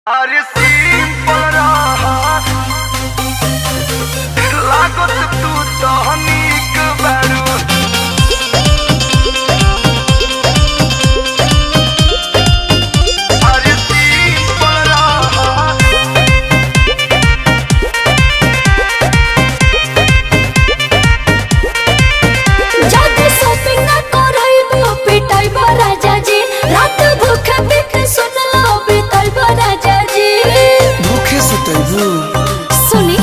अरे सिंपल रहा लागत तू तो नीक बारू। अरे सिंपल रहा जाके शॉपिंग ना करइबो पिटाइबो राजा जी। रात भूखे पेट सुनलो पिटाइबो राजा जी। भूखे सुतैबू सुनी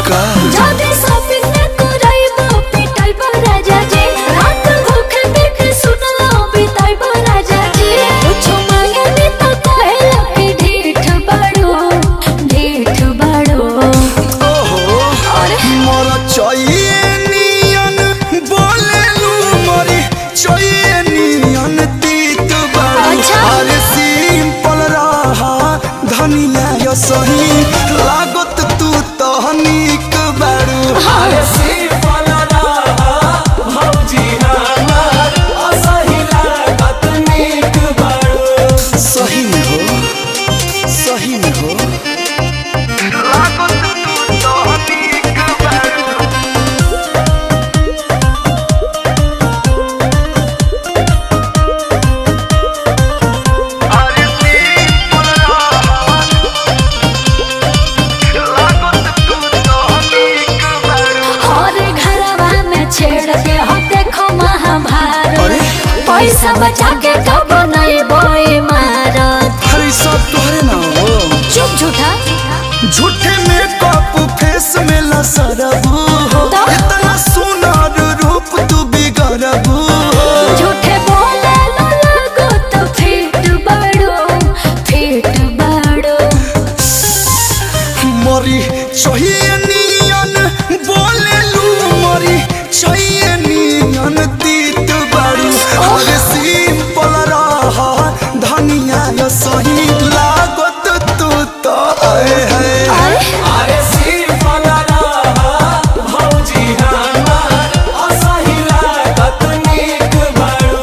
का जाके शॉपिंग ना करइबो पिटाइबो राजा जी। रात भूखे पेट सुनलो पिटाइबो राजा जी। कुछ मांगे नी तो कहेला कि ढीठ बाड़ो ओहो अरे मोर चाहिए नियन बोलेलू मोरी चाहिए नियन तीत बारू। अच्छा। अरे सिंपल रहा धनिया यो सही लागत तू तो नीक बारू। अरे सिंपल रहा भौजी हमार असही लागत नीक बारू। सही में हो सही में हो लागत तू तो नीक बारू। अरे सिंपल रहा लागत तू तो नीक बारू। और घरवा में छेड़ के हो देखो महाभारत। अरे पैसा बचा के कब नहीं बोई मारत। हरी सब तोहरे ना हो चुप झूठा झूठे मेकअप फेस में लसरबू हो तो? इतना सुनर रूप तू बिगड़बू हो। झूठे बोले लो लगो तो फिट बड़ो मरी चाहिए नियन बोलेलू मरी चाहिए नियन तीत बारू। अरे सिंपल रहा धनिया यो सही लागत तू तो आए है। अरे अरे सिंपल रहा भौजी हमार असही लागत नीक बारू।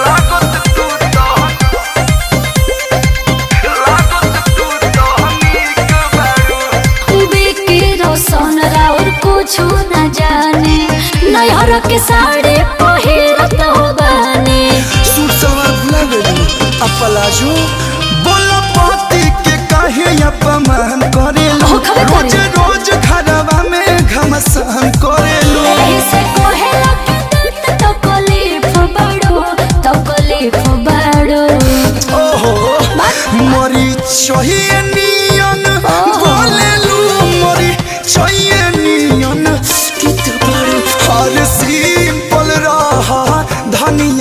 लागत तू तो नीक बारू। बिकी रोशन राउर कुछ न जाने। नैहर के साड़ी पहिरत हो बाने। सूट सलवार भुला गइलू अपलाजो बोला पति के काहे अपमान करेलू। हो, खबे रोज करे। रोज घरवा में घमसान करेलू। एही से कोहेला के दर्द तकलीफ बड़ो ओहो मरी चाहिए नियन बोलेलू मरी चाहिए नियन कित बारू। हर सिंपल रहा धनिया